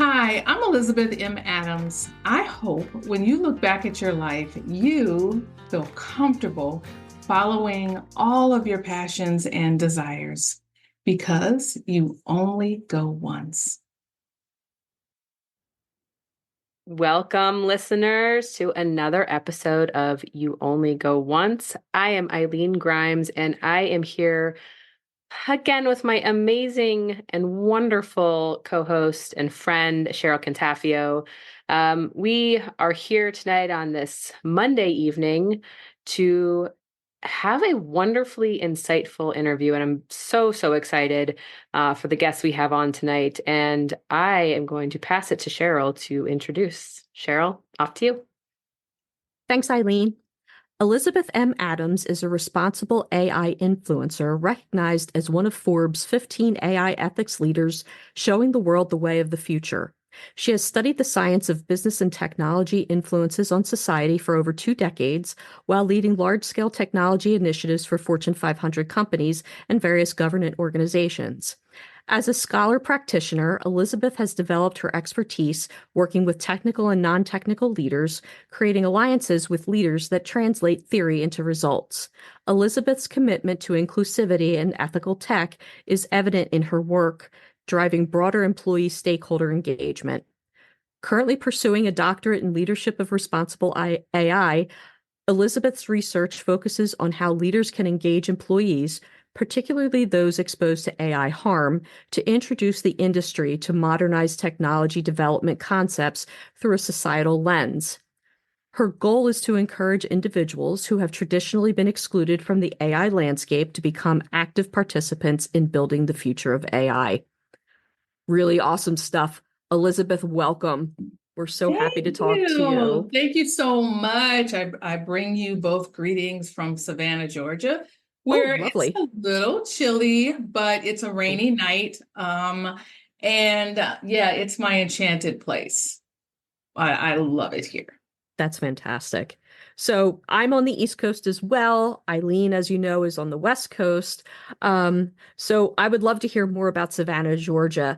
Hi, I'm Elizabeth M. Adams. I hope when you look back at your life, you feel comfortable following all of your passions and desires because you only go once. Welcome, listeners, to another episode of You Only Go Once. I am Eileen Grimes, and I am here again with my amazing and wonderful co-host and friend, Cheryl Cantafio. We are here tonight on this Monday evening to have a wonderfully insightful interview, and I'm so excited for the guests we have on tonight. And I am going to pass it to Cheryl to introduce. Cheryl, off to you. Thanks, Eileen. Elizabeth M. Adams is a responsible AI influencer recognized as one of Forbes' 15 AI ethics leaders showing the world the way of the future. She has studied the science of business and technology influences on society for over 2 decades while leading large-scale technology initiatives for Fortune 500 companies and various government organizations. As a scholar practitioner, Elizabeth has developed her expertise working with technical and non-technical leaders, creating alliances with leaders that translate theory into results. Elizabeth's commitment to inclusivity and ethical tech is evident in her work, driving broader employee stakeholder engagement. Currently pursuing a doctorate in leadership of responsible AI, Elizabeth's research focuses on how leaders can engage employees, particularly those exposed to AI harm, to introduce the industry to modernized technology development concepts through a societal lens. Her goal is to encourage individuals who have traditionally been excluded from the AI landscape to become active participants in building the future of AI. Really awesome stuff. Elizabeth, welcome. We're so happy to Thank talk to you. you. Thank you so much. I bring you both greetings from Savannah, Georgia, Oh, where it's lovely. a little chilly, but it's a rainy night. Yeah, it's my enchanted place. I love it here. That's fantastic. So I'm on the East Coast as well. Eileen, as you know, is on the West Coast. So I would love to hear more about Savannah, Georgia.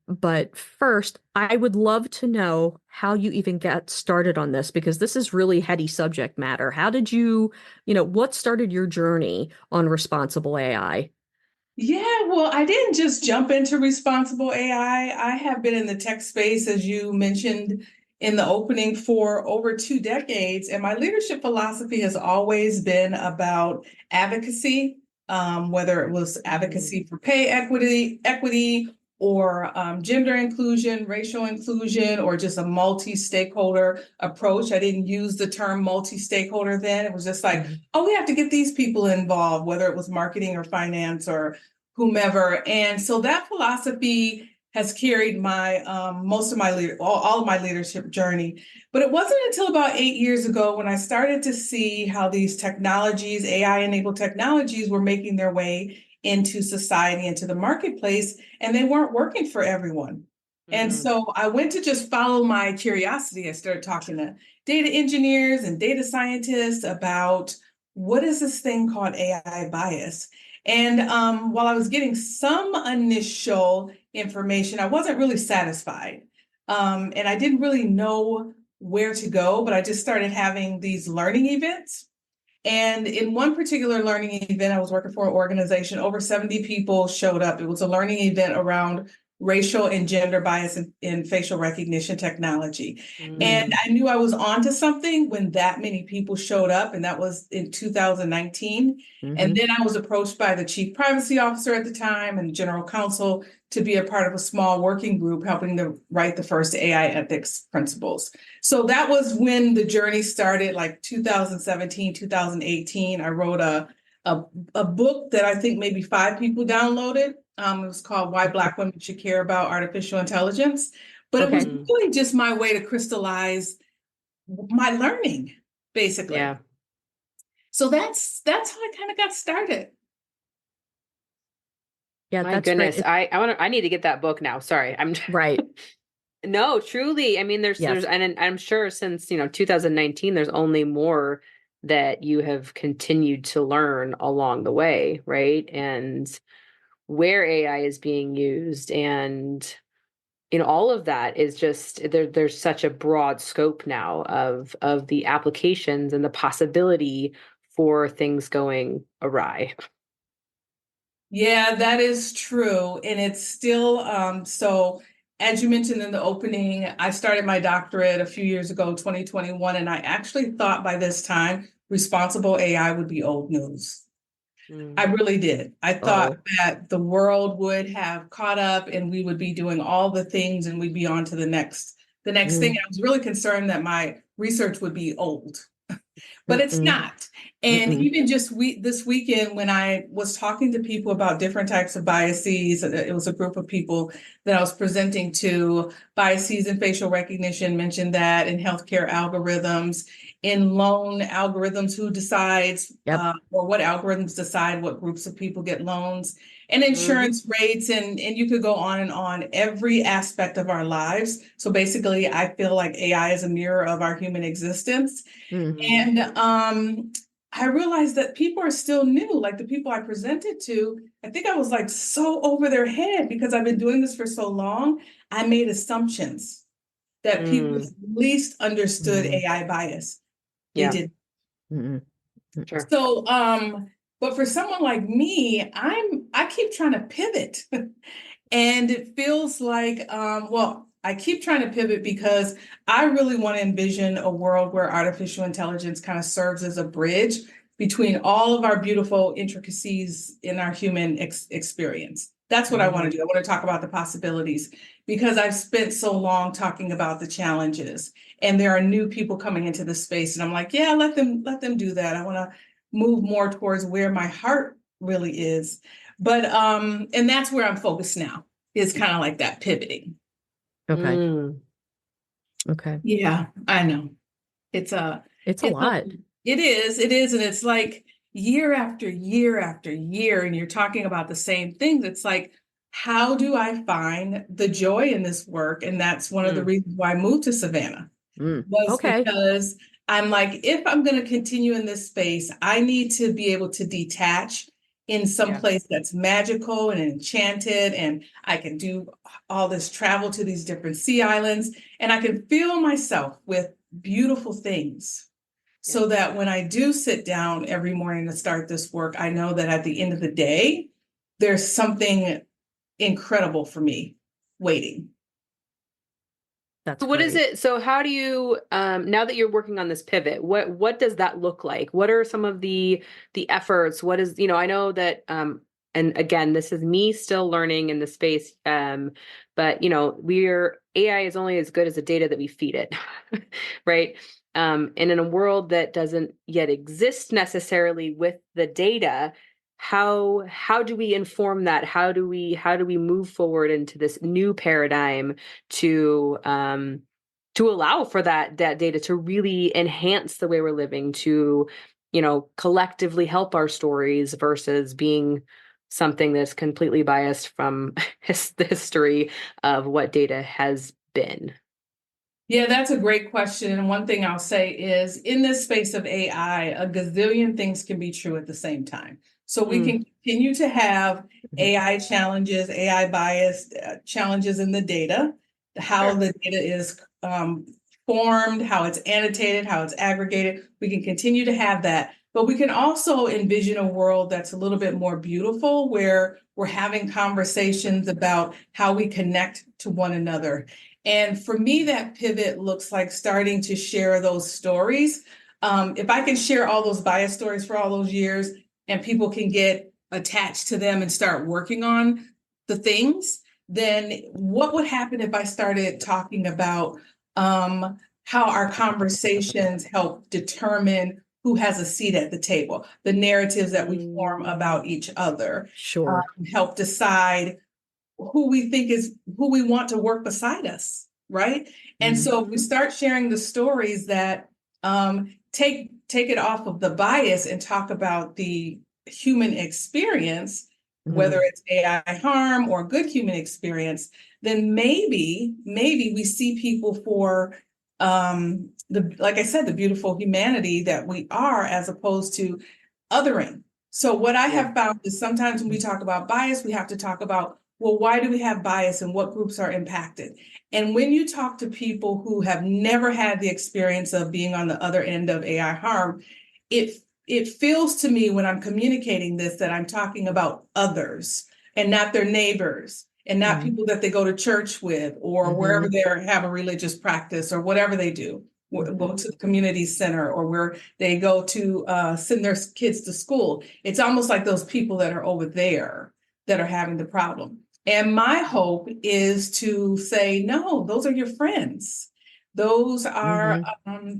But first, I would love to know how you even got started on this, because this is really heady subject matter. How did what started your journey on responsible AI? Yeah, well, I didn't just jump into responsible AI. I have been in the tech space, as you mentioned in the opening, for over 2 decades. And my leadership philosophy has always been about advocacy, whether it was advocacy for pay equity, or gender inclusion, racial inclusion, or just a multi-stakeholder approach. I didn't use the term multi-stakeholder then. It was just like, oh, we have to get these people involved, whether it was marketing or finance or whomever. And so that philosophy has carried my most of my all of my leadership journey. But it wasn't until about 8 years ago when I started to see how these technologies, AI-enabled technologies, were making their way into society, into the marketplace, and they weren't working for everyone. And Mm-hmm. so I went to just follow my curiosity. I started talking to data engineers and data scientists about what is this thing called AI bias. And while I was getting some initial information, I wasn't really satisfied. And I didn't really know where to go, but I just started having these learning events. And in one particular learning event, I was working for an organization, over 70 people showed up. It was a learning event around racial and gender bias in facial recognition technology. And Mm-hmm. I knew I was onto something when that many people showed up, and that was in 2019. And Mm-hmm. then I was approached by the chief privacy officer at the time and general counsel to be a part of a small working group helping to write the first AI ethics principles. So that was when the journey started, like 2017, 2018. I wrote a book that I think maybe 5 people downloaded. It was called Why Black Women Should Care About Artificial Intelligence. But it was Okay. Mm-hmm. really just my way to crystallize my learning, basically. Yeah. So that's how I kind of got started. Yeah, My that's great. goodness. I need to get that book now. Sorry. I'm Right. No, truly. I mean, there's Yes. and I'm sure since, 2019, there's only more that you have continued to learn along the way, right? And where AI is being used and all of that is just there's such a broad scope now of the applications and the possibility for things going awry. Yeah, that is true. And it's still, so as you mentioned in the opening, I started my doctorate a few years ago, 2021, and I actually thought by this time responsible AI would be old news. I really did. I thought that the world would have caught up and we would be doing all the things and we'd be on to the next thing. I was really concerned that my research would be old. But it's not. And even just this weekend, when I was talking to people about different types of biases, it was a group of people that I was presenting to. Biases in facial recognition, mentioned that, in healthcare algorithms, in loan algorithms, who decides or what algorithms decide what groups of people get loans, and insurance rates, and you could go on and on, every aspect of our lives. So basically, I feel like AI is a mirror of our human existence. And I realized that people are still new. Like the people I presented to, I think I was like so over their head because I've been doing this for so long. I made assumptions that people at least understood AI bias. They did. Sure. So, but for someone like me, I keep trying to pivot. And it feels like, well, I keep trying to pivot because I really want to envision a world where artificial intelligence kind of serves as a bridge between all of our beautiful intricacies in our human experience. That's what I want to do. I want to talk about the possibilities because I've spent so long talking about the challenges, and there are new people coming into the space, and I'm like, yeah, let them do that. I want to move more towards where my heart really is. But and that's where I'm focused now, is kind of like that pivoting. Okay. Okay. Yeah, I know. It's a lot. It is, and it's like year after year after year, and you're talking about the same things. It's like, how do I find the joy in this work? And that's one of the reasons why I moved to Savannah, was because I'm like, if I'm going to continue in this space, I need to be able to detach in some place that's magical and enchanted, and I can do all this travel to these different sea islands, and I can fill myself with beautiful things, so that when I do sit down every morning to start this work, I know that at the end of the day, there's something incredible for me waiting. That's So what is great. it? So how do you, now that you're working on this pivot, what does that look like? What are some of the efforts? What is, I know that, and again, this is me still learning in the space. But AI is only as good as the data that we feed it, right? And in a world that doesn't yet exist necessarily with the data, how do we inform that? How do we move forward into this new paradigm to allow for that data to really enhance the way we're living, to collectively help our stories versus being something that's completely biased from the history of what data has been? Yeah, that's a great question. And one thing I'll say is, in this space of AI, a gazillion things can be true at the same time. So we can continue to have AI challenges, AI bias challenges in the data, how the data is formed, how it's annotated, how it's aggregated. We can continue to have that. But we can also envision a world that's a little bit more beautiful, where we're having conversations about how we connect to one another. And for me, that pivot looks like starting to share those stories. If I can share all those bias stories for all those years, and people can get attached to them and start working on the things, then what would happen if I started talking about how our conversations help determine who has a seat at the table, the narratives that we form about each other, help decide who we want to work beside us, right? And so if we start sharing the stories that take it off of the bias and talk about the human experience, whether it's AI harm or good human experience, then maybe we see people for like I said, the beautiful humanity that we are, as opposed to othering. So what I have found is, sometimes when we talk about bias, we have to talk about well, why do we have bias and what groups are impacted? And when you talk to people who have never had the experience of being on the other end of AI harm, it feels to me when I'm communicating this that I'm talking about others and not their neighbors and not people that they go to church with or wherever they have a religious practice or whatever they do. Go to the community center or where they go to send their kids to school. It's almost like those people that are over there that are having the problem. And my hope is to say, no, those are your friends. Those are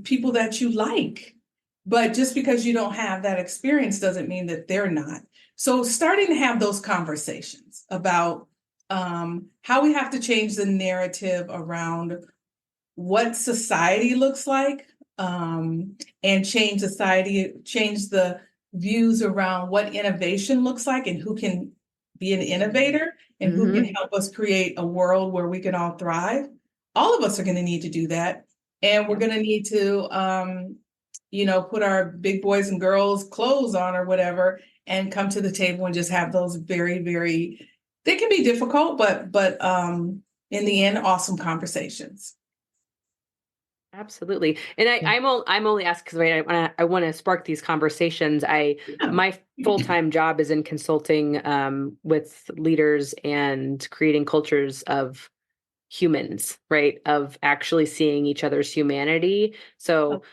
people that you like. But just because you don't have that experience doesn't mean that they're not. So starting to have those conversations about how we have to change the narrative around what society looks like, and change the views around what innovation looks like and who can be an innovator and who can help us create a world where we can all thrive. All of us are going to need to do that. And we're going to need to, put our big boys and girls clothes on or whatever and come to the table and just have those very, very, they can be difficult, but in the end, awesome conversations. Absolutely. And I'm only asking because I want to spark these conversations. My full-time job is in consulting with leaders and creating cultures of humans, right? Of actually seeing each other's humanity. So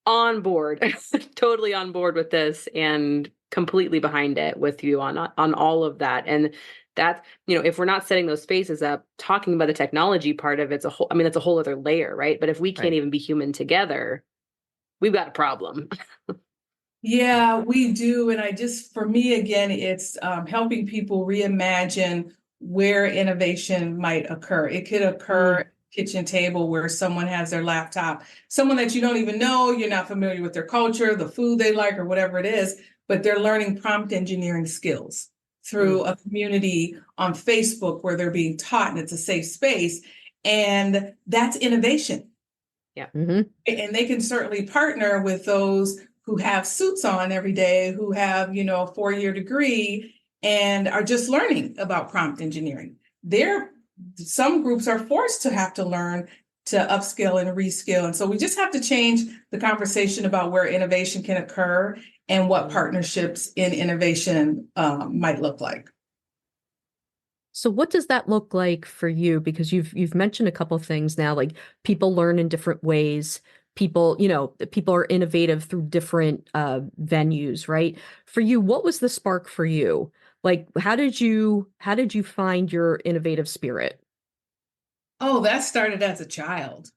on board, totally on board with this and completely behind it with you on all of that. And that, if we're not setting those spaces up, talking about the technology part of it's a whole, it's a whole other layer, right? But if we can't even be human together, we've got a problem. Yeah, we do. And for me, again, it's helping people reimagine where innovation might occur. It could occur at the kitchen table where someone has their laptop, someone that you don't even know, you're not familiar with their culture, the food they like, or whatever it is, but they're learning prompt engineering skills through a community on Facebook where they're being taught and it's a safe space. And that's innovation. Yeah. And they can certainly partner with those who have suits on every day, who have, a 4-year degree and are just learning about prompt engineering. Some groups are forced to have to learn to upskill and reskill. And so we just have to change the conversation about where innovation can occur and what partnerships in innovation might look like. So what does that look like for you? Because you've mentioned a couple of things now, like people learn in different ways. People are innovative through different venues, right? For you, what was the spark for you? Like, how did you find your innovative spirit? Oh, that started as a child.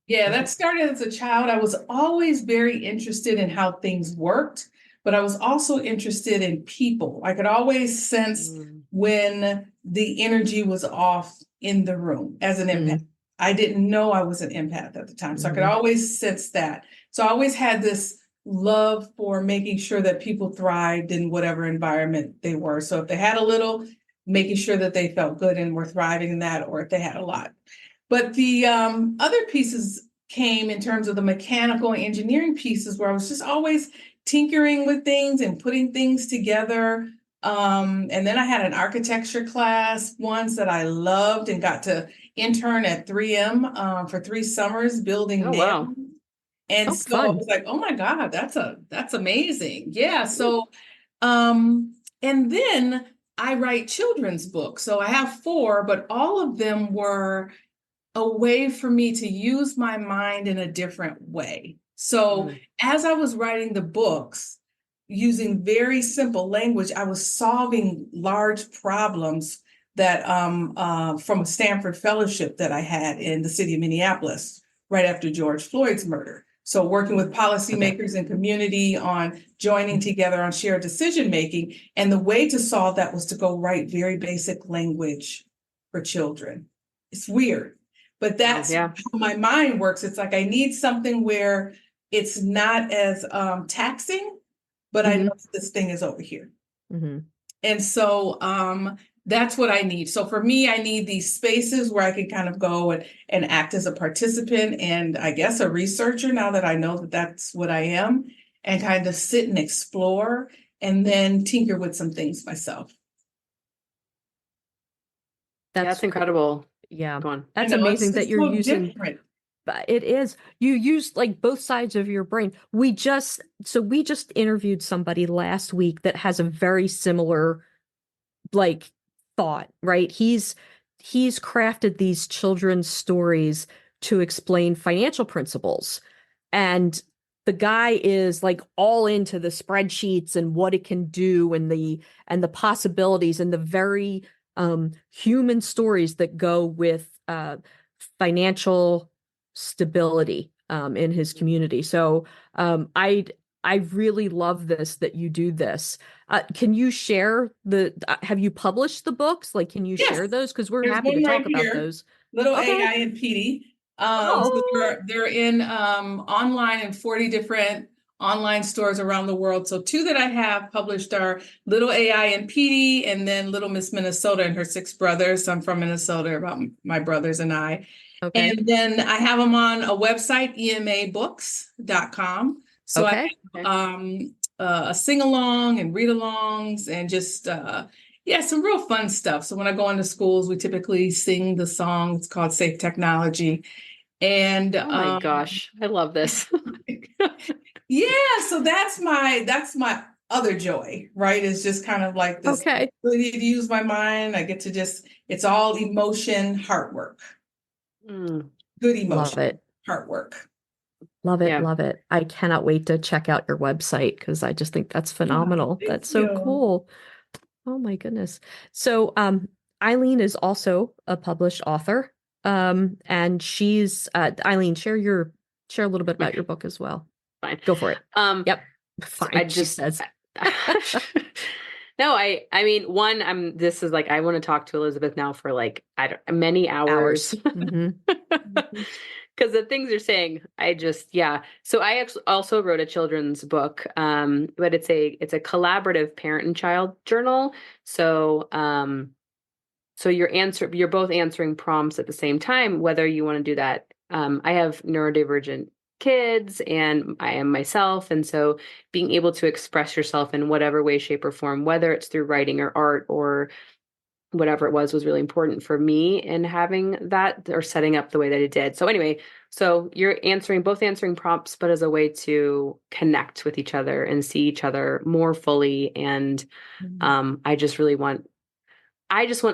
Yeah, that started as a child. I was always very interested in how things worked, but I was also interested in people. I could always sense when the energy was off in the room as an empath. I didn't know I was an empath at the time, so I could always sense that. So I always had this love for making sure that people thrived in whatever environment they were. So if they had a little, making sure that they felt good and were thriving in that, or if they had a lot. But the other pieces came in terms of the mechanical and engineering pieces where I was just always tinkering with things and putting things together. And then I had an architecture class once that I loved and got to intern at 3M for 3 summers building nails. Wow. And so I was like, oh my God, that's amazing. Yeah. So and then I write children's books. So I have 4, but all of them were a way for me to use my mind in a different way. So as I was writing the books, using very simple language, I was solving large problems that from a Stanford fellowship that I had in the city of Minneapolis right after George Floyd's murder. So working with policymakers and community on joining together on shared decision making. And the way to solve that was to go write very basic language for children. It's weird. But that's how my mind works. It's like I need something where it's not as taxing, but I know this thing is over here. And so that's what I need. So for me, I need these spaces where I can kind of go and act as a participant and I guess a researcher now that I know that that's what I am, and kind of sit and explore and then tinker with some things myself. That's incredible. Yeah, Go on. that's I know, amazing that it's you're so using. different. But it is. You use like both sides of your brain. We just interviewed somebody last week that has a very similar like thought, right? He's crafted these children's stories to explain financial principles. And the guy is like all into the spreadsheets and what it can do and the possibilities and the very human stories that go with financial stability in his community. So I really love this that you do this. Can you share have you published the books? Like, can you Yes, share those? Because we're there's happy to one right talk about here, those. Little Okay. AI and PD. So Oh, they're in online in 40 different online stores around the world. So two that I have published are Little AI and PD, and then Little Miss Minnesota and her six brothers. I'm from Minnesota, about my brothers and I. Okay. And then I have them on a website, emabooks.com. So I Okay. have a sing-along and read-alongs and just yeah, some real fun stuff. So when I go into schools, we typically sing the song. It's called Safe Technology. And oh my gosh. I love this. yeah, so that's my other joy, right? It's just kind of like this Okay. ability to use my mind. I get to just, it's all emotion, heart work, Mm, good Love emotion, it. heart work. Love it. yeah. Love it. I cannot wait to check out your website because I just think that's Oh, phenomenal. thank That's so you. cool. Oh my goodness. So Eileen is also a published author. And she's Eileen, share a little bit about your Okay, book as well. fine. Go for it. Um, Yep. so I Fine, she just says. no, I mean, one, this is like, I want to talk to Elizabeth now for like, I don't, many hours. Hours. Hmm. Because the things you're saying, I just, yeah. So I actually also wrote a children's book, but it's a collaborative parent and child journal. So, so you're both answering prompts at the same time, whether you want to do that. I have neurodivergent kids and I am myself. And so being able to express yourself in whatever way, shape, or form, whether it's through writing or art or whatever it was really important for me in having that or setting up the way that it did. So anyway, so you're both answering prompts, but as a way to connect with each other and see each other more fully. And I just want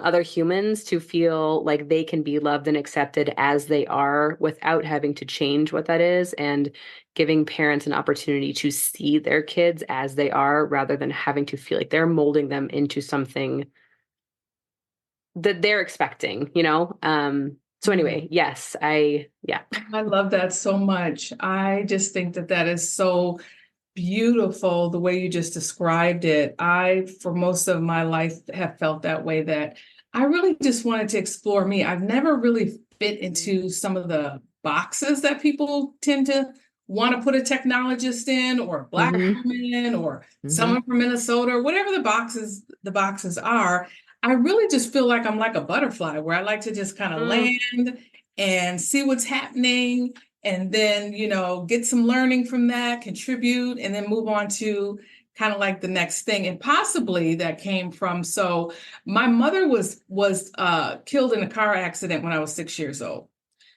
other humans to feel like they can be loved and accepted as they are without having to change what that is, and giving parents an opportunity to see their kids as they are rather than having to feel like they're molding them into something that they're expecting, you know? So anyway, yes, yeah. I love that so much. I just think that that is so beautiful the way you just described it. I, for most of my life, have felt that way, that I really just wanted to explore me. I've never really fit into some of the boxes that people tend to want to put a technologist in, or a Black Hmm. woman, or Hmm. someone from Minnesota, or whatever the boxes are. I really just feel like I'm like a butterfly, where I like to just kind of Mm, land and see what's happening, and then get some learning from that, contribute, and then move on to kind of like the next thing. And possibly that came from, so my mother was killed in a car accident when I was 6 years old.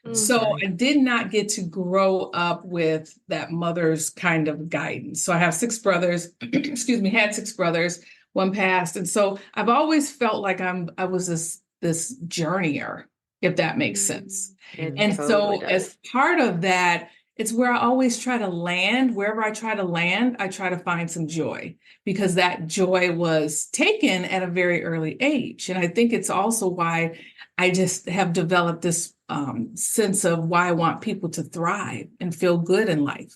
Oh, mm, So sorry. I did not get to grow up with that mother's kind of guidance. So I have six brothers, excuse me, had six brothers, one passed. And so I've always felt like I was this journeyer, if that makes sense. it And totally so as does. part of that, it's where I always try to land. Wherever I try to land, I try to find some joy, because that joy was taken at a very early age. And I think it's also why I just have developed this sense of why I want people to thrive and feel good in life.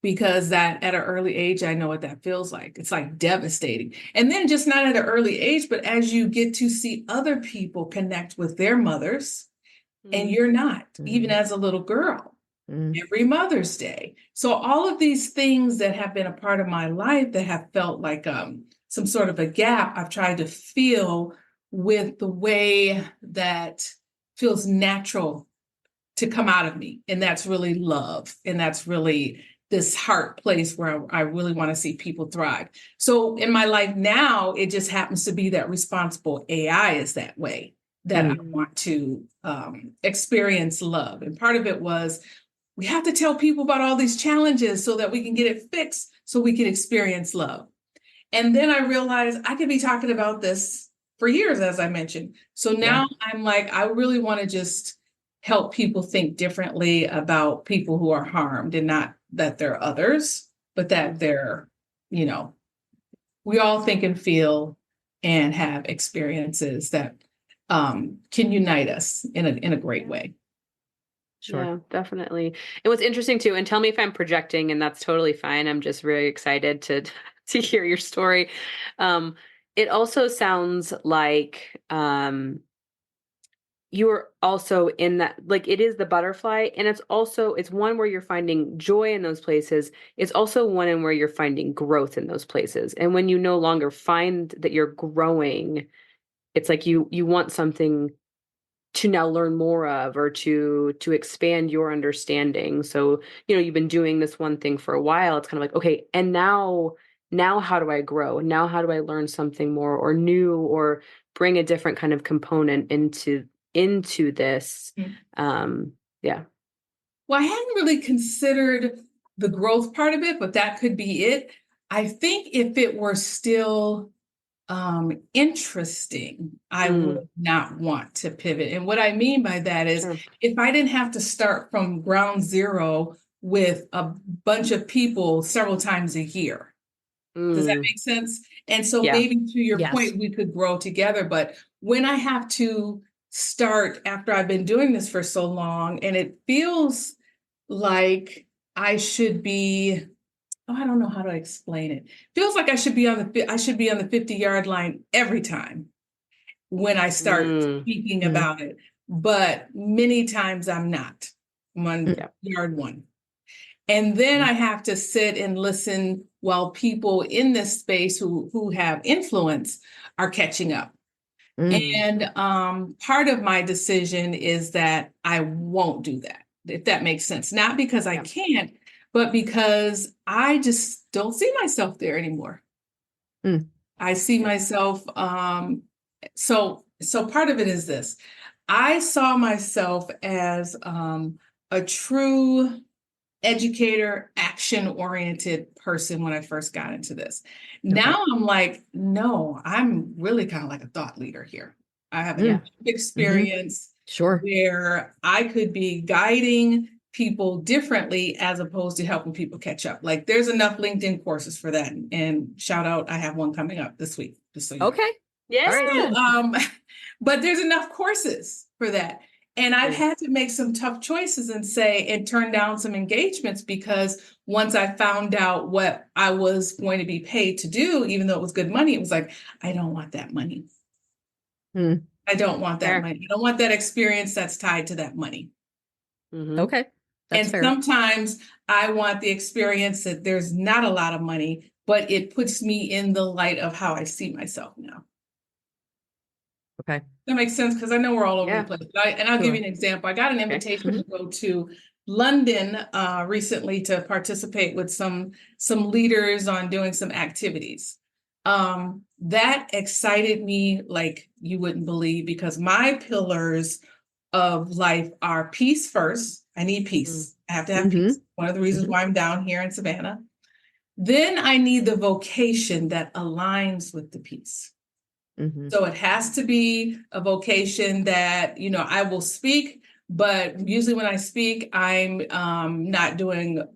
Because that at an early age, I know what that feels like. It's like devastating. And then just not at an early age, but as you get to see other people connect with their mothers, and Mm, you're not, even Mm. as a little girl, Mm. every Mother's Day. So all of these things that have been a part of my life that have felt like some sort of a gap, I've tried to fill with the way that feels natural to come out of me. And that's really love. And that's really this heart place where I really want to see people thrive. So in my life now, it just happens to be that responsible AI is that way, that I Mm. want to experience love. And part of it was we have to tell people about all these challenges so that we can get it fixed so we can experience love. And then I realized I could be talking about this for years, as I mentioned. So now I'm like, I really want to just help people think differently about people who are harmed, and not that they're others, but that they're, you know, we all think and feel and have experiences that can unite us in a great way. Sure. Yeah, definitely. And what's interesting too, and tell me if I'm projecting, and that's totally fine. I'm just very excited to to hear your story. It also sounds like you're also in that, like, it is the butterfly, and it's one where you're finding joy in those places. It's also one in where you're finding growth in those places. And when you no longer find that you're growing, it's like you want something to now learn more of, or to expand your understanding. So, you've been doing this one thing for a while. It's kind of like, okay, and now how do I grow? Now how do I learn something more or new, or bring a different kind of component into this? Yeah. Well, I hadn't really considered the growth part of it, but that could be it. I think if it were still interesting, I would not want to pivot. And what I mean by that is Sure. if I didn't have to start from ground zero with a bunch of people several times a year. Does that make sense? And so Yeah. maybe to your Yes. point, we could grow together. But when I have to start after I've been doing this for so long, and it feels like I should be, oh, I don't know how to explain it. Feels like I should be on the 50-yard line every time when I start speaking about it. But many times I'm not. I'm on yard one. And then I have to sit and listen while people in this space who have influence are catching up. And part of my decision is that I won't do that, if that makes sense. Not because I can't, but because I just don't see myself there anymore. I see myself, so part of it is this. I saw myself as a true educator, action-oriented person when I first got into this. Now I'm like, no, I'm really kind of like a thought leader here. I have an experience where I could be guiding people differently as opposed to helping people catch up. Like there's enough LinkedIn courses for that. And shout out, I have one coming up this week, just so you know. Yeah. So, but there's enough courses for that. And I've had to make some tough choices and turn down some engagements, because once I found out what I was going to be paid to do, even though it was good money, it was like, I don't want that money. I don't want that money. I don't want that experience that's tied to that money. Okay. That's and fair. Sometimes I want the experience that there's not a lot of money, but it puts me in the light of how I see myself now. Okay. That makes sense, because I know we're all over the place. I'll give you an example. I got an invitation to go to London recently to participate with some leaders on doing some activities. That excited me like you wouldn't believe, because my pillars of life are peace first. I need peace. I have to have peace. One of the reasons why I'm down here in Savannah. Then I need the vocation that aligns with the peace. So it has to be a vocation that, I will speak, but usually when I speak, I'm not going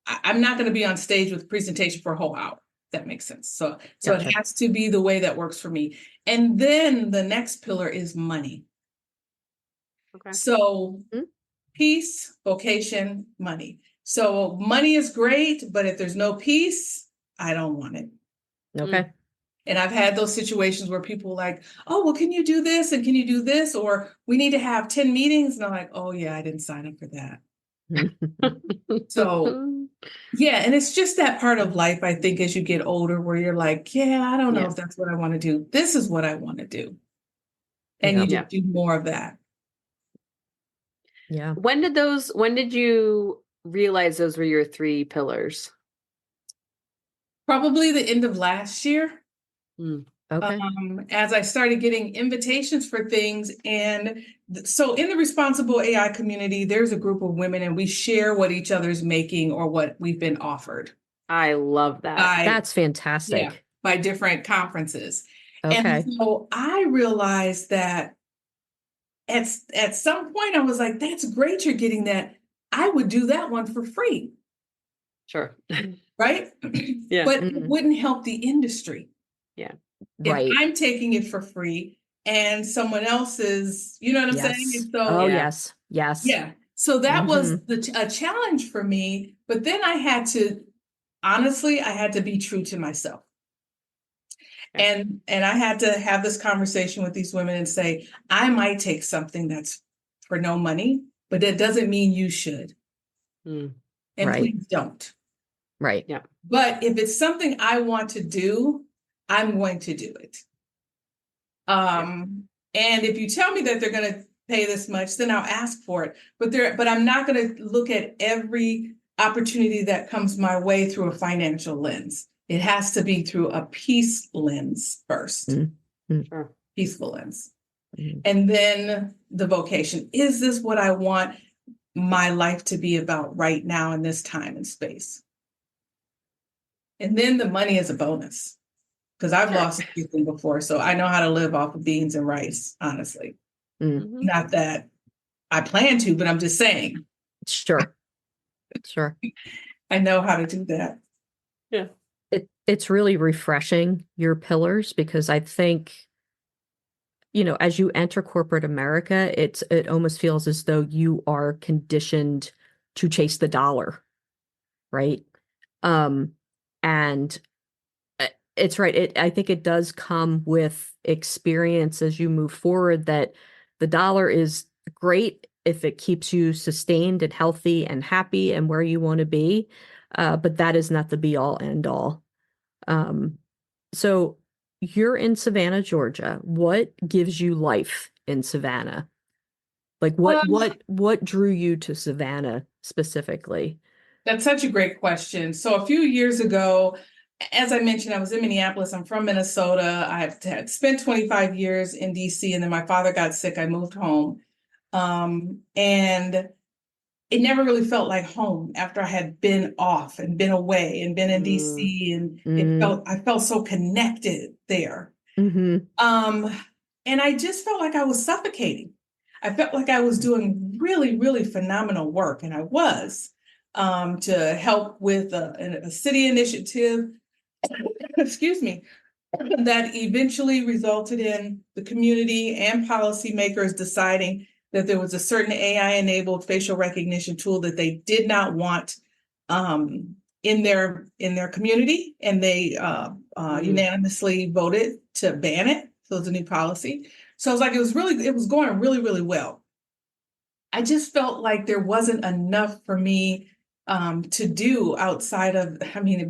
to be on stage with a presentation for a whole hour. That makes sense. So it has to be the way that works for me. And then the next pillar is money. Okay. So peace, vocation, money. So money is great, but if there's no peace, I don't want it. Okay. And I've had those situations where people are like, oh, well, can you do this? And can you do this? Or we need to have 10 meetings. And I'm like, oh yeah, I didn't sign up for that. So yeah, and it's just that part of life, I think, as you get older, where you're like, yeah, I don't know if that's what I want to do. This is what I want to do. And you just do more of that. Yeah. When did you realize those were your 3 pillars? Probably the end of last year. Okay. As I started getting invitations for things. And so in the responsible AI community, there's a group of women and we share what each other's making or what we've been offered I love that. by, That's fantastic. by different conferences. Okay. And so I realized that at some point I was like, that's great you're getting that. I would do that one for free, Sure. right? Yeah. But it wouldn't help the industry. Yeah. If Right. I'm taking it for free and someone else is, you know what I'm saying? Yes. And so, Oh, Yeah. yes. Yes. yeah. So that was a challenge for me. But then I had to, honestly, I had to be true to myself. Yeah. And I had to have this conversation with these women and say, I might take something that's for no money, but that doesn't mean you should. Mm. And Right. please don't. Right. Yeah. But if it's something I want to do, I'm going to do it. And if you tell me that they're going to pay this much, then I'll ask for it. But I'm not going to look at every opportunity that comes my way through a financial lens. It has to be through a peace lens first, Sure. peaceful lens. And then the vocation. Is this what I want my life to be about right now in this time and space? And then the money is a bonus. Because I've lost everything before, so I know how to live off of beans and rice, honestly. Mhm. Not that I plan to, but I'm just saying. Sure. Sure. I know how to do that. Yeah. It's really refreshing, your pillars, because I think, as you enter corporate America, it almost feels as though you are conditioned to chase the dollar, right? And it's right. I think it does come with experience as you move forward, that the dollar is great if it keeps you sustained and healthy and happy and where you want to be. But that is not the be all end all. So you're in Savannah, Georgia. What gives you life in Savannah? Like what drew you to Savannah specifically? That's such a great question. So a few years ago, as I mentioned, I was in Minneapolis. I'm from Minnesota. I had spent 25 years in DC, and then my father got sick. I moved home. And it never really felt like home after I had been off and been away and been in DC, and I felt so connected there. And I just felt like I was suffocating. I felt like I was doing really, really phenomenal work, and I was to help with a city initiative, excuse me, that eventually resulted in the community and policymakers deciding that there was a certain AI-enabled facial recognition tool that they did not want in their community, and they unanimously voted to ban it. So it's a new policy. So it was going really, really well. I just felt like there wasn't enough for me to do outside of,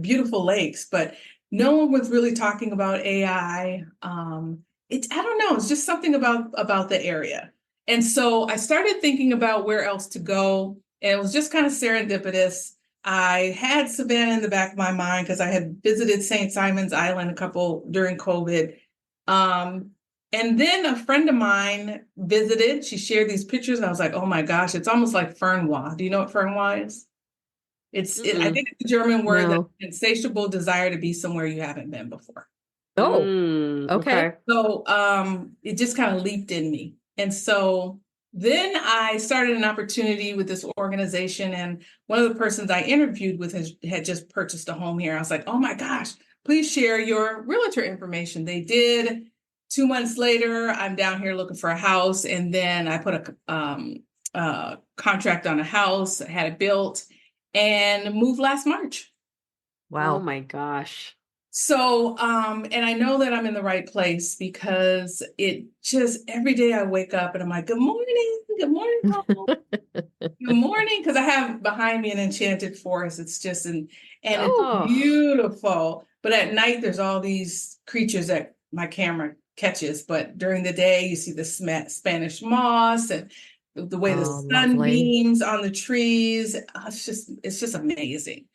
beautiful lakes, but no one was really talking about AI. I don't know, it's just something about the area. And so I started thinking about where else to go, and it was just kind of serendipitous. I had Savannah in the back of my mind because I had visited St. Simon's Island during COVID. And then a friend of mine visited. She shared these pictures, and I was like, "Oh my gosh, it's almost like Fernwa." Do you know what Fernwa is? I think it's a German word that's insatiable desire to be somewhere you haven't been before. Oh, okay. So it just kind of leaped in me. And so then I started an opportunity with this organization, and one of the persons I interviewed with had just purchased a home here. I was like, "Oh my gosh, please share your realtor information." They did. 2 months later, I'm down here looking for a house, and then I put a contract on a house, had it built, and moved last March. Wow. Oh my gosh. So, and I know that I'm in the right place because it just every day I wake up and I'm like, good morning, home. Good morning, because I have behind me an enchanted forest. It's just it's beautiful. But at night, there's all these creatures that my camera catches. But during the day, you see the Spanish moss and the way the sun beams on the trees. It's just amazing.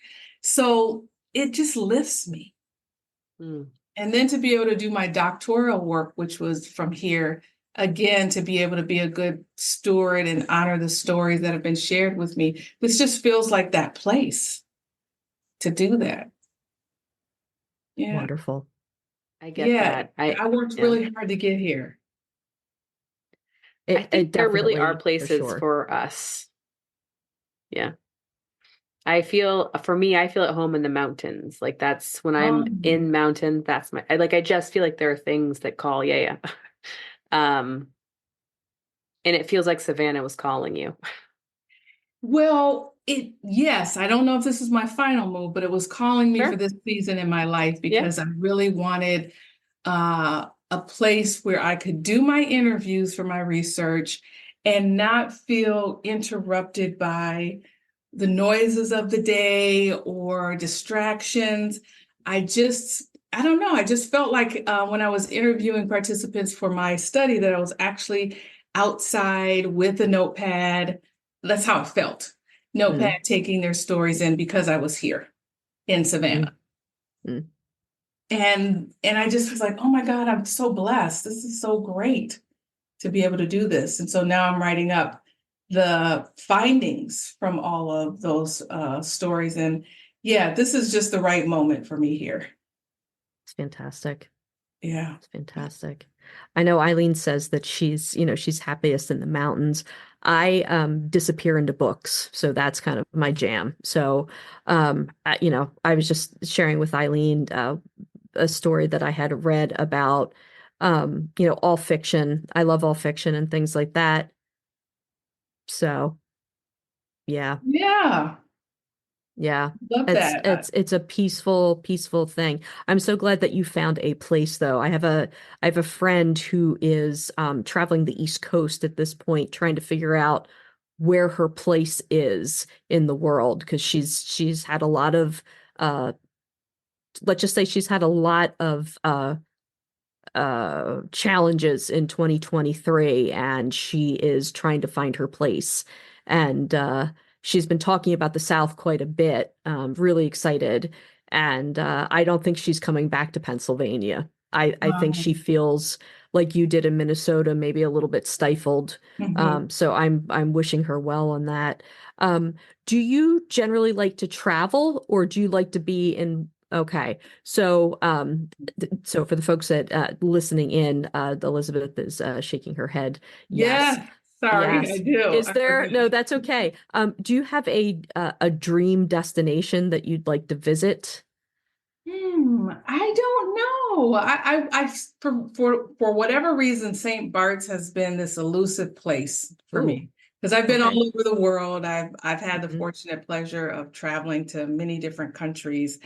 So it just lifts me. And then to be able to do my doctoral work, which was from here, again, to be able to be a good steward and honor the stories that have been shared with me. This just feels like that place to do that. Yeah. Wonderful. I get that. I worked Yeah. really hard to get here. I think there really definitely, are for places sure. for us. Yeah. I feel at home in the mountains. Like that's when I'm in mountains, that's I just feel like there are things that call, yeah. And it feels like Savannah was calling you. Well, yes, I don't know if this is my final move, but it was calling me Sure. for this season in my life Yeah. because I really wanted a place where I could do my interviews for my research and not feel interrupted by the noises of the day or distractions. I don't know, I just felt like when I was interviewing participants for my study that I was actually outside with a notepad. That's how it felt. Notepad taking their stories in because I was here in Savannah. Mm. And I just was like, oh my God, I'm so blessed. This is so great to be able to do this. And so now I'm writing up the findings from all of those stories. And yeah, this is just the right moment for me here. It's fantastic. Yeah. It's fantastic. I know Eileen says that she's happiest in the mountains. I disappear into books, so that's kind of my jam. So I was just sharing with Eileen a story that I had read about all fiction. I love all fiction and things like that. So yeah. Yeah. Yeah. Love that. It's a peaceful thing. I'm so glad that you found a place though. I have a friend who is traveling the East Coast at this point, trying to figure out where her place is in the world because she's had a lot of let's just say she's had a lot of challenges in 2023 and she is trying to find her place. And she's been talking about the South quite a bit, really excited. And I don't think she's coming back to Pennsylvania. I think she feels like you did in Minnesota, maybe a little bit stifled. So I'm wishing her well on that. Do you generally like to travel or do you like to be in? Okay. So so for the folks that listening in, Elizabeth is shaking her head. Yes. Yeah. Sorry, Yes. I do. Is I there, forget. no, that's okay. Do you have a dream destination that you'd like to visit? I don't know. For whatever reason, St. Bart's has been this elusive place for Ooh, me because I've been okay. all over the world. I've had the Mhm. fortunate pleasure of traveling to many different countries,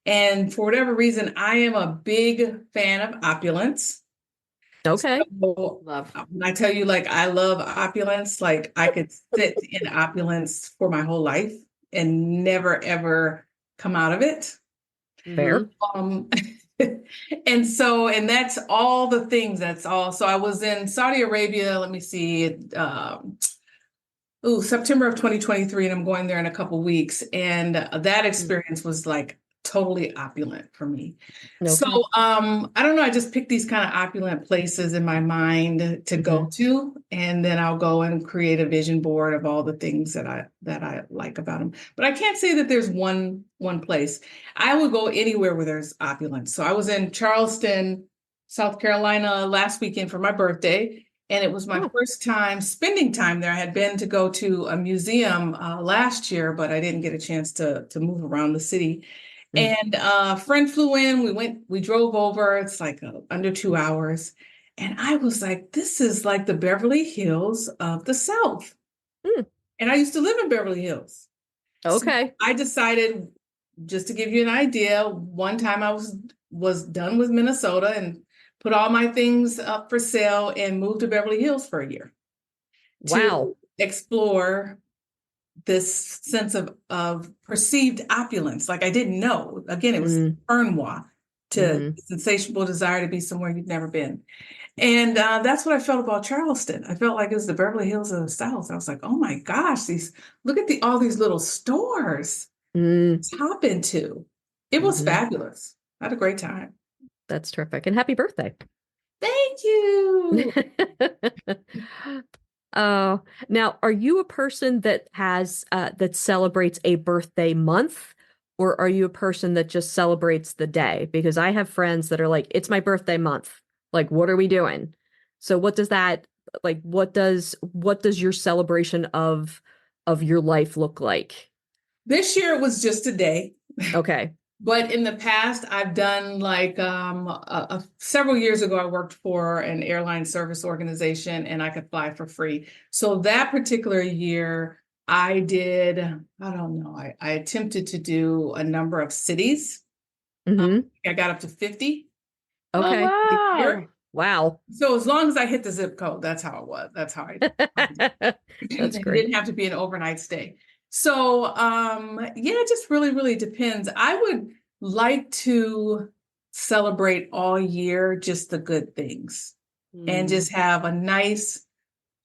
and for whatever reason, I am a big fan of opulence. Okay. So, Love. when I tell you, like, I love opulence, like I could sit in opulence for my whole life and never ever come out of it. Fair. Um, and that's all the things. That's all. So I was in Saudi Arabia. Let me see. September of 2023, and I'm going there in a couple weeks. And that experience was like totally opulent for me. So Okay. I don't know. I just picked these kind of opulent places in my mind to go to, and then I'll go and create a vision board of all the things that I like about them. But I can't say that there's one place. I would go anywhere where there's opulence. So I was in Charleston, South Carolina last weekend for my birthday. And it was my Oh. first time spending time there. I had been to go to a museum last year, but I didn't get a chance to move around the city. Mm. And a friend flew in. We drove over. It's like under 2 hours. And I was like, this is like the Beverly Hills of the South. Mm. And I used to live in Beverly Hills. So Okay. I decided, just to give you an idea, one time I was done with Minnesota and put all my things up for sale and moved to Beverly Hills for a year Wow. to explore this sense of perceived opulence. Like I didn't know. Again, it was Fernwa to insatiable desire to be somewhere you've never been. And that's what I felt about Charleston. I felt like it was the Beverly Hills of the South. I was like, oh my gosh, look at all these little stores Mm. to hop into. It was fabulous. I had a great time. That's terrific. And happy birthday. Thank you. Oh, now, are you a person that has that celebrates a birthday month, or are you a person that just celebrates the day? Because I have friends that are like, it's my birthday month. Like, what are we doing? So what does that like what does your celebration of your life look like? This year it was just a day. Okay. But in the past, I've done like several years ago, I worked for an airline service organization and I could fly for free. So that particular year, I did, I don't know, I attempted to do a number of cities. Mm-hmm. I got up to 50 Oh, Okay. a wow. year. Wow. So as long as I hit the zip code, that's how it was. That's how I That's it great. didn't have to be an overnight stay. So yeah, it just really, really depends. I would like to celebrate all year just the good things and Mm, just have a nice,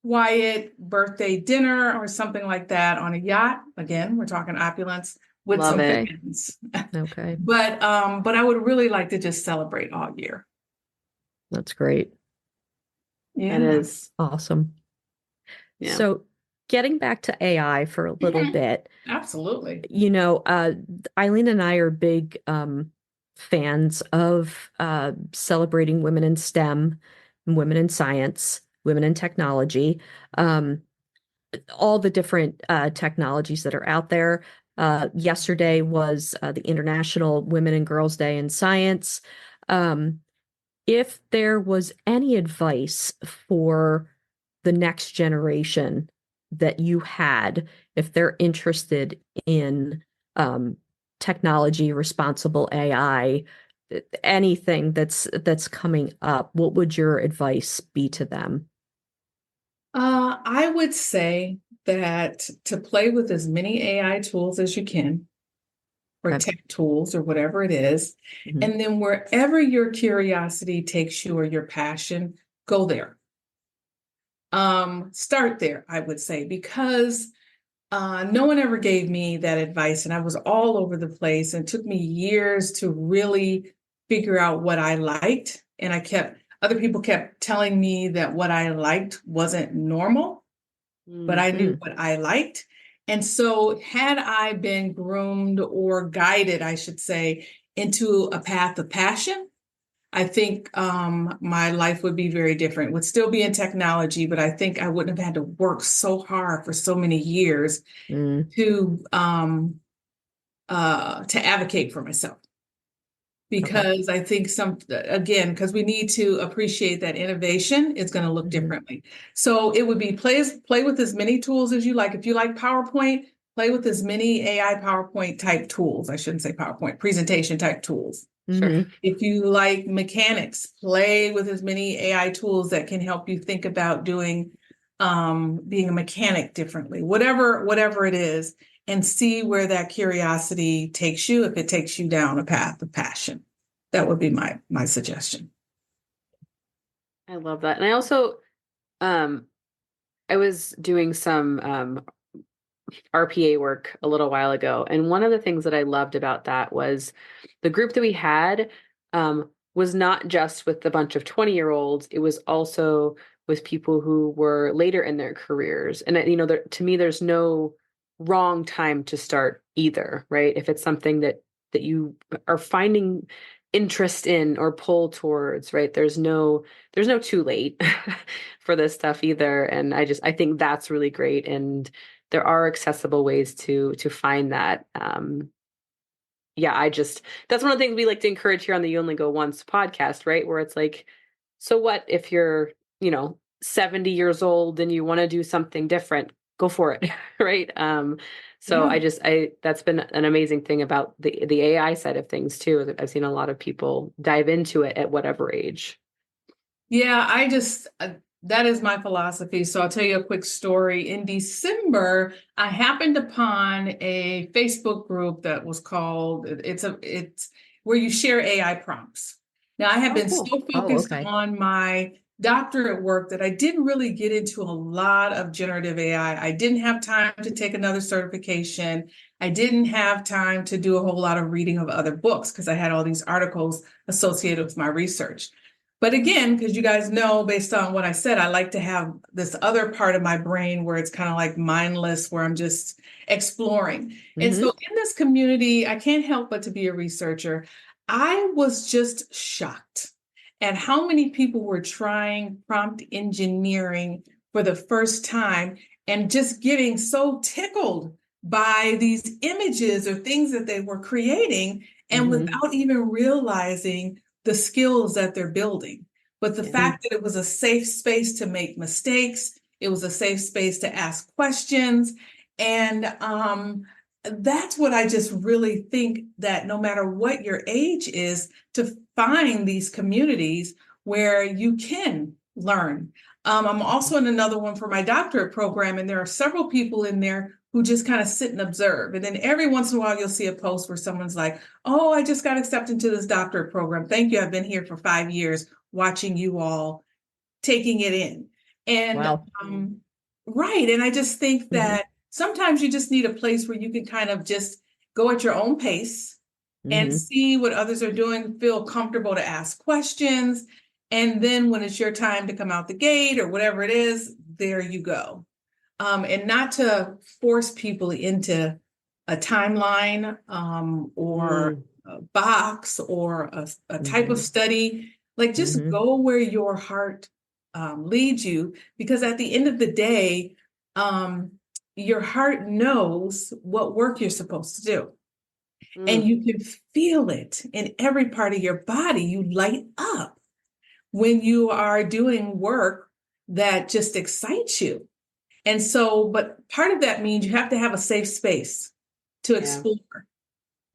quiet birthday dinner or something like that on a yacht. Again, we're talking opulence with love some it. friends. Okay. But I would really like to just celebrate all year. That's great. That Yeah. is. Awesome. Yeah. So getting back to AI for a little bit, Absolutely. Eileen and I are big fans of celebrating women in STEM, women in science, women in technology, um, all the different technologies that are out there. Yesterday was the International Women and Girls Day in Science. Um, if there was any advice for the next generation that you had, if they're interested in technology, responsible AI, anything that's coming up, what would your advice be to them? I would say that to play with as many AI tools as you can, or Okay. tech tools, or whatever it is. Mhm. And then wherever your curiosity takes you or your passion, go there. Start there, I would say, because no one ever gave me that advice, and I was all over the place, and it took me years to really figure out what I liked. And other people kept telling me that what I liked wasn't normal, but I knew Mm. what I liked. And so, had I been groomed or guided, I should say, into a path of passion, I think my life would be very different. Would still be in technology, but I think I wouldn't have had to work so hard for so many years Mm. to advocate for myself. Okay. Because I think because we need to appreciate that innovation is going to look Mhm. differently. So it would be play with as many tools as you like. If you like PowerPoint, play with as many AI PowerPoint type tools. I shouldn't say PowerPoint, presentation type tools. Sure. Mhm. If you like mechanics, play with as many AI tools that can help you think about doing being a mechanic differently, whatever it is, and see where that curiosity takes you, if it takes you down a path of passion. That would be my suggestion. I love that. And I also, um, I was doing some RPA work a little while ago. And one of the things that I loved about that was the group that we had was not just with a bunch of 20-year-olds, it was also with people who were later in their careers. And, to me, there's no wrong time to start either, right? If it's something that you are finding interest in or pull towards, right? There's no too late for this stuff either. And I think that's really great. And there are accessible ways to find that. Yeah, that's one of the things we like to encourage here on the You Only Go Once podcast, right? Where it's like, so what if you're, 70 years old and you want to do something different, go for it. Right. So Yeah. that's been an amazing thing about the AI side of things too. That I've seen a lot of people dive into it at whatever age. Yeah, that is my philosophy. So I'll tell you a quick story. In December, I happened upon a Facebook group that was called, it's where you share AI prompts. Now, I have Oh, been cool. so Oh, focused okay. on my doctorate work that I didn't really get into a lot of generative AI. I didn't have time to take another certification. I didn't have time to do a whole lot of reading of other books because I had all these articles associated with my research. But again, because you guys know, based on what I said, I like to have this other part of my brain where it's kind of like mindless, where I'm just exploring. And so in this community, I can't help but to be a researcher. I was just shocked at how many people were trying prompt engineering for the first time and just getting so tickled by these images or things that they were creating, and without even realizing the skills that they're building. But the fact that it was a safe space to make mistakes, it was a safe space to ask questions. And that's what I just really think, that no matter what your age is, to find these communities where you can learn. I'm also in another one for my doctorate program, and there are several people in there who just kind of sit and observe. And then every once in a while, you'll see a post where someone's like, oh, I just got accepted into this doctorate program. Thank you. I've been here for 5 years watching you all taking it in. And Wow. right. And I just think that sometimes you just need a place where you can kind of just go at your own pace and see what others are doing, feel comfortable to ask questions. And then when it's your time to come out the gate or whatever it is, there you go. And not to force people into a timeline or a box or a type of study. Like, just go where your heart leads you, because at the end of the day, your heart knows what work you're supposed to do. And you can feel it in every part of your body. You light up when you are doing work that just excites you. And so, but part of that means you have to have a safe space to explore,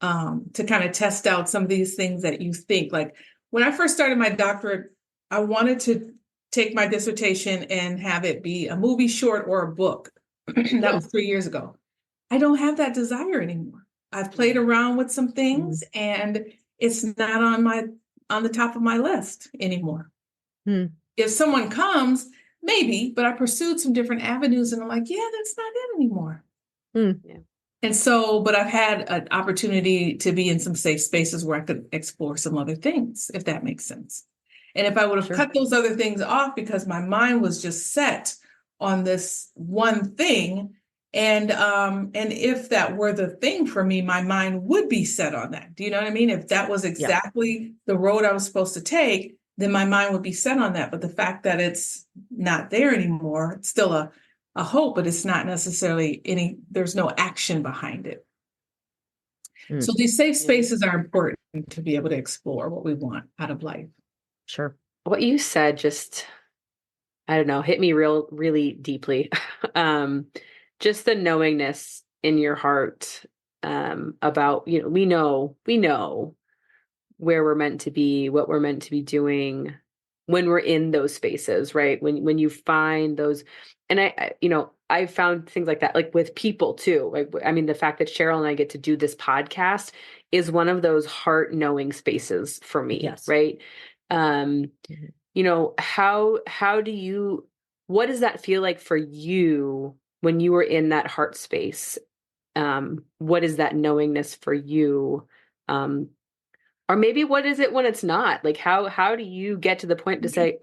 to kind of test out some of these things that you think. Like, when I first started my doctorate, I wanted to take my dissertation and have it be a movie short or a book. That was 3 years ago. I don't have that desire anymore. I've played around with some things, and it's not on the top of my list anymore. If someone comes, maybe, but I pursued some different avenues, and I'm like, yeah, that's not it anymore. And so, but I've had an opportunity to be in some safe spaces where I could explore some other things, if that makes sense. And if I would have cut those other things off because my mind was just set on this one thing, and if that were the thing for me, my mind would be set on that. Do you know what I mean? If that was exactly the road I was supposed to take, then my mind would be set on that. But the fact that it's not there anymore, it's still a hope, but it's not necessarily there's no action behind it. So these safe spaces are important to be able to explore what we want out of life. Sure. What you said just, I don't know, hit me really deeply. Just the knowingness in your heart about, we know where we're meant to be, what we're meant to be doing when we're in those spaces, right? When you find those, and I found things like that, like with people too. Like, I mean, the fact that Cheryl and I get to do this podcast is one of those heart knowing spaces for me, right? What does that feel like for you when you were in that heart space? What is that knowingness for you? Or maybe what is it when it's not? Like, how do you get to the point to say,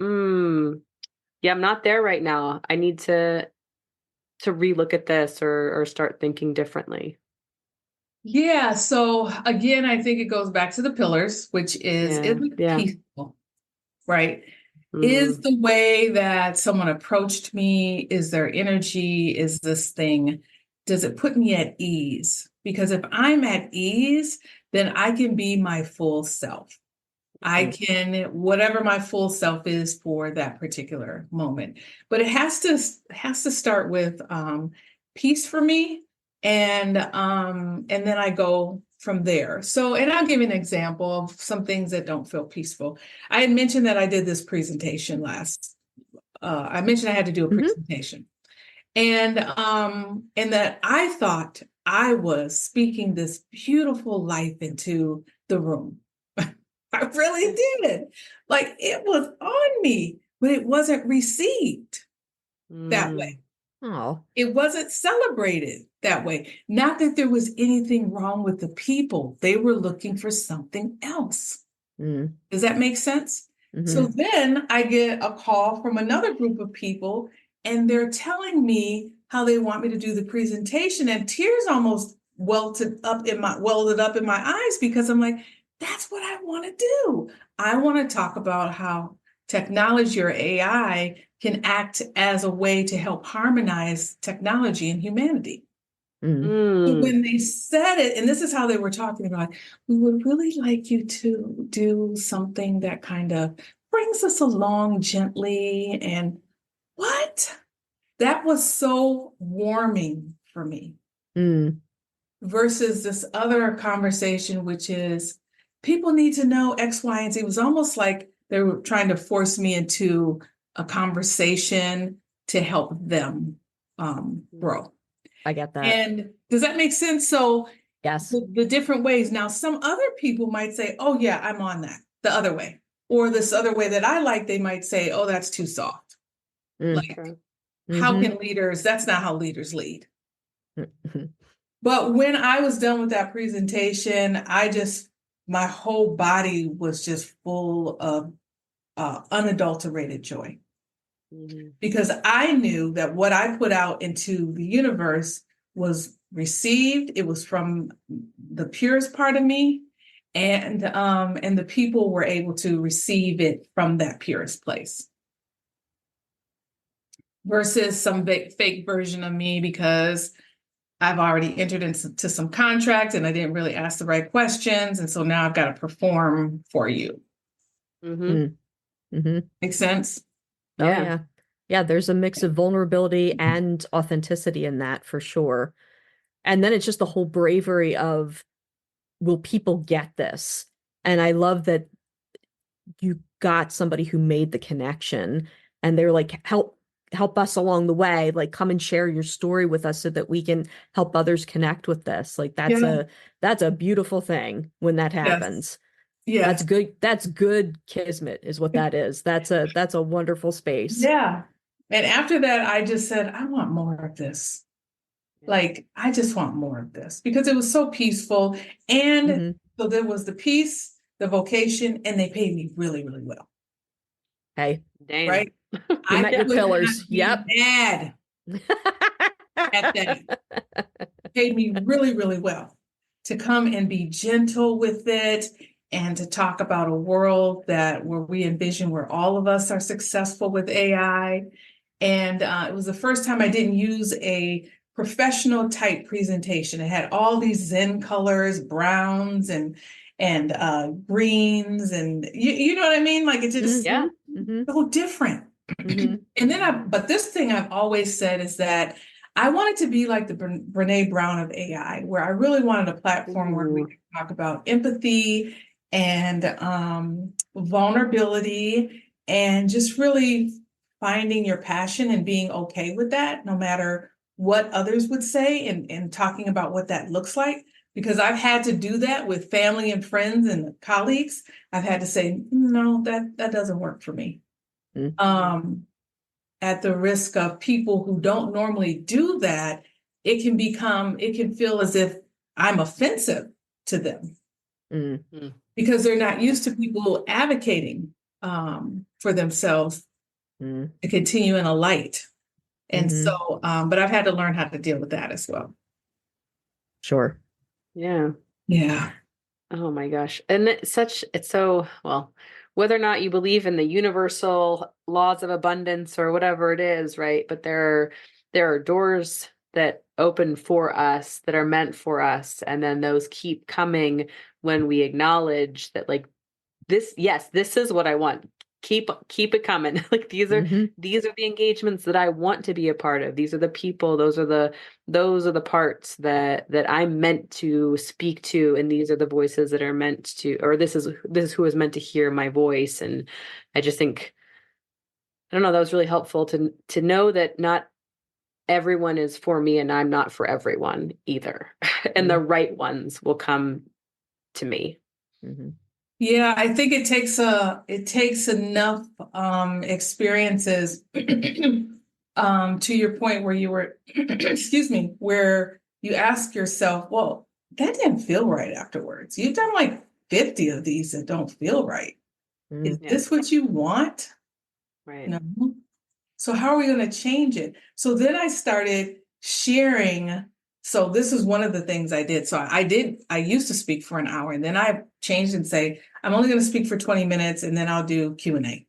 yeah, I'm not there right now. I need to relook at this or start thinking differently. Yeah. So again, I think it goes back to the pillars, which is peaceful, right? Is the way that someone approached me, is their energy, is this thing, does it put me at ease? Because if I'm at ease, then I can be my full self. I can, whatever my full self is for that particular moment. But it has to start with peace for me, and then I go from there. So, and I'll give you an example of some things that don't feel peaceful. I had mentioned that I did this presentation I mentioned I had to do a presentation, and that I thought I was speaking this beautiful life into the room. I really did. Like, it was on me. but it wasn't received that way. Oh. It wasn't celebrated that way. Not that there was anything wrong with the people. They were looking for something else. Mm. Does that make sense? So then I get a call from another group of people, and they're telling me how they want me to do the presentation, and tears almost welded up in my eyes, because I'm like, that's what I want to do. I want to talk about how technology or AI can act as a way to help harmonize technology and humanity. So when they said it, and this is how they were talking about, we would really like you to do something that kind of brings us along gently. And what? That was so warming for me versus this other conversation, which is people need to know X, Y, and Z. It was almost like they were trying to force me into a conversation to help them grow. I get that. And does that make sense? So Yes. the different ways. Now, some other people might say, oh, yeah, I'm on that, the other way. Or this other way that I like, they might say, oh, that's too soft. Like, how can leaders, that's not how leaders lead. But when I was done with that presentation, my whole body was just full of unadulterated joy. Because I knew that what I put out into the universe was received. It was from the purest part of me, and the people were able to receive it from that purest place. Versus some fake version of me, because I've already entered into some contract and I didn't really ask the right questions, and so now I've got to perform for you. Make sense? Oh, yeah. Yeah, there's a mix of vulnerability and authenticity in that for sure. And then it's just the whole bravery of, will people get this? And I love that you got somebody who made the connection, and they're like, help us along the way, like come and share your story with us so that we can help others connect with this. Like that's a beautiful thing when that happens. Yes. That's good kismet is what that is. That's a wonderful space. Yeah. And after that, I just said, I want more of this. Like, I just want more of this, because it was so peaceful. And so there was the peace, the vocation, and they paid me really, really well. Hey, damn. Right? You met your pillars. Yep. Mad at that. Paid me really, really well to come and be gentle with it, and to talk about a world where we envision where all of us are successful with AI. And it was the first time I didn't use a professional type presentation. It had all these Zen colors, browns and greens, and you know what I mean? Like, it just so different. And then but this thing I've always said is that I wanted to be like the Brene Brown of AI, where I really wanted a platform where we could talk about empathy and vulnerability, and just really finding your passion and being okay with that, no matter what others would say, and talking about what that looks like. Because I've had to do that with family and friends and colleagues. I've had to say, no, that doesn't work for me. At the risk of people who don't normally do that, it can feel as if I'm offensive to them. Because they're not used to people advocating for themselves to continue in a light. And so, but I've had to learn how to deal with that as well. Sure. Yeah. Yeah. Oh my gosh. And it's so, well, whether or not you believe in the universal laws of abundance or whatever it is, right? But there are doors that open for us that are meant for us. And then those keep coming when we acknowledge that, like, this is what I want. Keep it coming. Like, these are the engagements that I want to be a part of. These are the people, those are the parts that I'm meant to speak to, and these are the voices that are meant to, or this is who is meant to hear my voice. And I just think, I don't know, that was really helpful to know that not everyone is for me, and I'm not for everyone either. And the right ones will come to me. Yeah, I think it takes enough experiences to your point where you were excuse me, where you ask yourself, well, that didn't feel right afterwards. You've done like 50 of these that don't feel right. Is Mm. Yeah, this what you want? right. No. So how are we going to change it? So then I started sharing. So this is one of the things I did. So I used to speak for an hour and then I changed and say, I'm only going to speak for 20 minutes and then I'll do Q&A.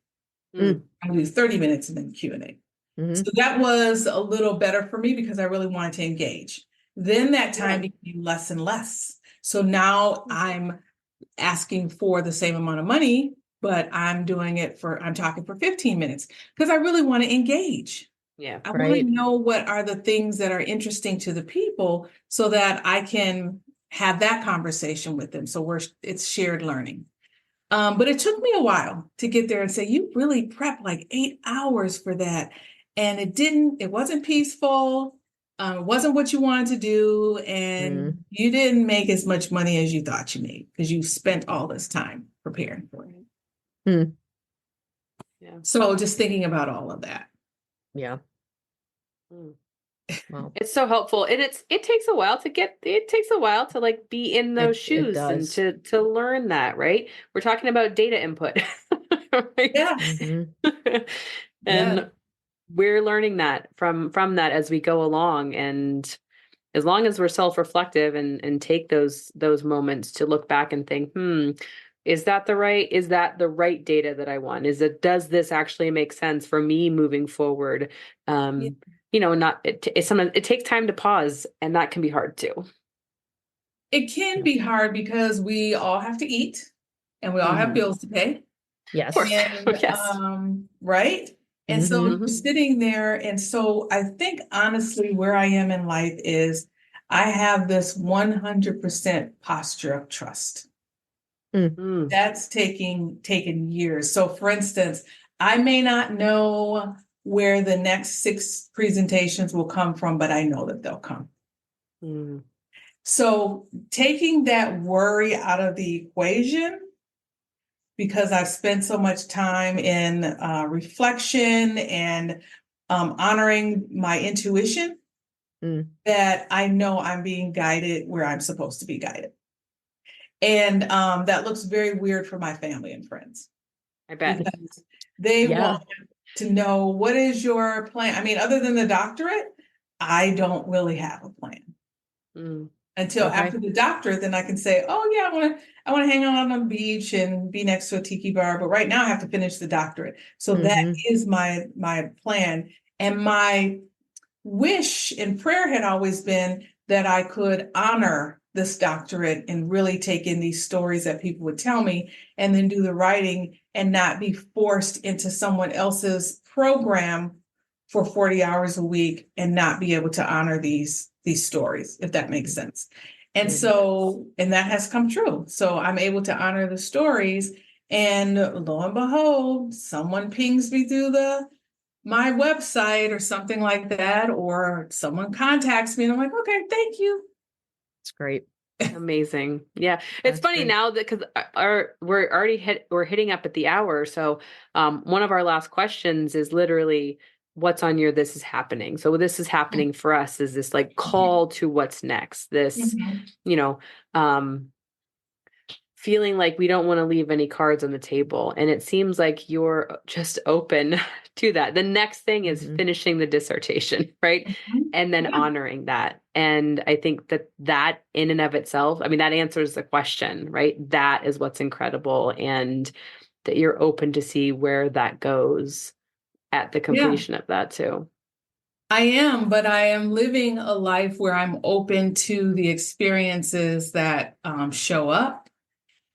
Mm. I'll do 30 minutes and then Q&A. Mm-hmm. So that was a little better for me because I really wanted to engage. Then that time Yeah. became less and less. So now I'm asking for the same amount of money, but I'm talking for 15 minutes because I really want to engage. Yeah. I want to Right. know what are the things that are interesting to the people so that I can have that conversation with them. So it's shared learning. But it took me a while to get there and say, you really prepped like 8 hours for that. And it wasn't peaceful. It wasn't what you wanted to do. And Mm. you didn't make as much money as you thought you made because you spent all this time preparing for it. Mm. Yeah. So just thinking about all of that. Yeah. Mm. Well, It's so helpful. And it takes a while to like be in those it shoes and does. to learn that, right? We're talking about data input, right? Yes. Mm-hmm. Yeah. And we're learning that from that as we go along. And as long as we're self-reflective and take those moments to look back and think, is that the right data that I want? Does this actually make sense for me moving forward? Yeah. Not sometimes it takes time to pause, and that can be hard too. It can be hard because we all have to eat and we all have Mhm. bills to pay. Of Yes. course. And Yes. right. And so Mm-hmm. you're sitting there. And so I think honestly, where I am in life is I have this 100% posture of trust. Mm. That's taken years. So for instance, I may not know where the next 6 presentations will come from, but I know that they'll come. Mm. So taking that worry out of the equation because I've spent so much time in reflection and honoring my intuition Mm. that I know I'm being guided where I'm supposed to be guided. And that looks very weird for my family and friends I bet. because they Yeah. want to know what is your plan. I mean, other than the doctorate, I don't really have a plan. Mm. Until Okay. after the doctorate, then I can say, oh yeah, I want to hang out on the beach and be next to a tiki bar. But right now I have to finish the doctorate. So that Mm-hmm. is my plan. And my wish and prayer had always been that I could honor this doctorate and really take in these stories that people would tell me and then do the writing and not be forced into someone else's program for 40 hours a week and not be able to honor these stories, if that makes sense. And Mm-hmm. so, and that has come true. So I'm able to honor the stories. And lo and behold, someone pings me through my website or something like that, or someone contacts me and I'm like, okay, thank you. It's great. Amazing. Yeah. It's That's funny great. now that because we're hitting up at the hour. So one of our last questions is literally what's on your this is happening. So this is happening for us is this like call to what's next. This, Mhm. you know, um feeling like we don't want to leave any cards on the table. And it seems like you're just open to that. The next thing is Mm-hmm. finishing the dissertation, right? Mhm. And then Yeah. honoring that. And I think that in and of itself, I mean, that answers the question, right? That is what's incredible. And that you're open to see where that goes at the Yeah, completion of that too. I am, but I am living a life where I'm open to the experiences that show up.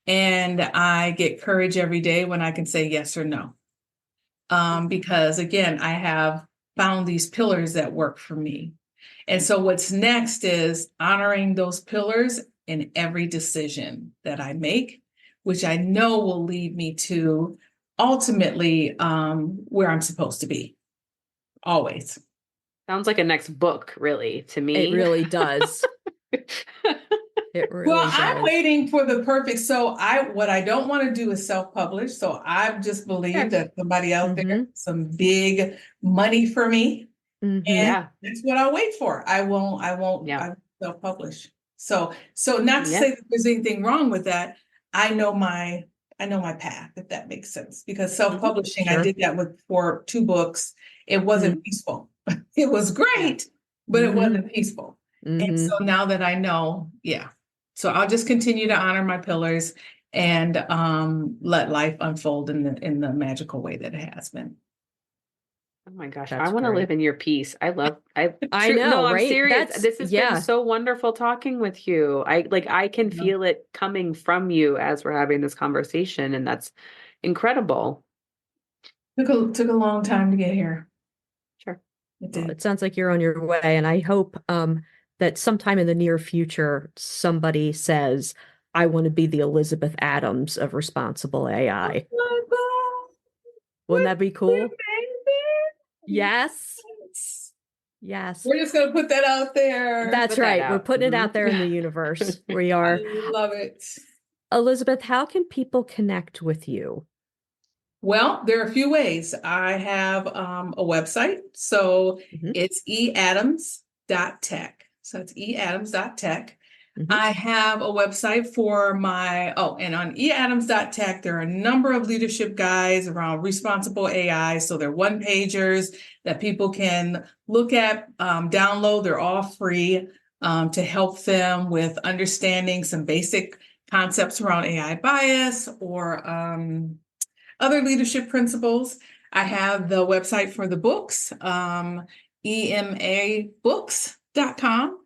And I get courage every day when I can say yes or no. Because again, I have found these pillars that work for me. And so what's next is honoring those pillars in every decision that I make, which I know will lead me to ultimately where I'm supposed to be, always. Sounds like a next book, really, to It me. really does. It Well, really I'm does. waiting for the perfect. So what I don't want to do is self-publish. So I just believe Sure. that somebody out there, Mm-hmm. some big money for me. Mm-hmm. And Yeah. that's what I'll wait for. I won't Yeah. I won't self-publish. So not to Yeah. say that there's anything wrong with that. I know my path, if that makes sense. Because self-publishing, I Sure. did that for 2 books. It Mm-hmm. wasn't peaceful. It was great, but it Mm-hmm. wasn't peaceful. And so Mm-hmm. now that I know, yeah. So I'll just continue to honor my pillars and let life unfold in the magical way that it has been. Oh my gosh, I That's want to live great. in your peace. I know, No, I'm right? serious. That's This has been so wonderful talking with you. I can Yeah. feel it coming from you as we're having this conversation, and that's incredible. Took a long time to get here. Sure. It Well, did. it sounds like you're on your way, and I hope that sometime in the near future somebody says, "I want to be the Elizabeth Adams of responsible AI." Oh my God. Wouldn't What that be cool? baby? Yes. Yes. We're just gonna put that out there. That's Put that right. We're out. putting it out there in the universe. We I are. love it. Elizabeth, how can people connect with you? Well, there are a few ways. I have a website. So Mhm. it's eadams.tech. So it's eadams.tech. Mhm. I have a website for and on eadams.tech, there are a number of leadership guides around responsible AI. So they're one-pagers that people can look at, download. They're all free to help them with understanding some basic concepts around AI bias or other leadership principles. I have the website for the books, emabooks.com.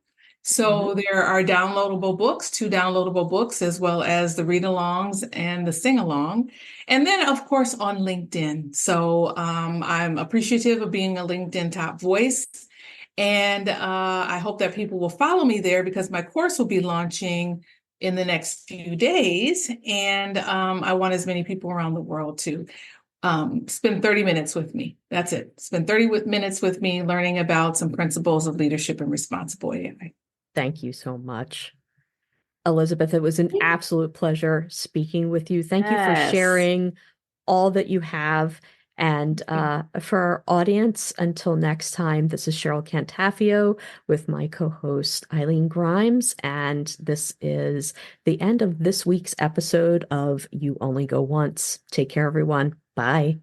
So there are downloadable books, 2 downloadable books, as well as the read-alongs and the sing-along. And then, of course, on LinkedIn. So I'm appreciative of being a LinkedIn top voice. And I hope that people will follow me there because my course will be launching in the next few days. And I want as many people around the world to spend 30 minutes with me. That's it. Spend 30 minutes with me learning about some principles of leadership and responsible AI. Thank you so much. Elizabeth, it was an absolute pleasure speaking with you. Thank you for Yes. sharing all that you have. And for our audience, until next time, this is Cheryl Cantafio with my co-host Eileen Grimes. And this is the end of this week's episode of You Only Go Once. Take care, everyone. Bye.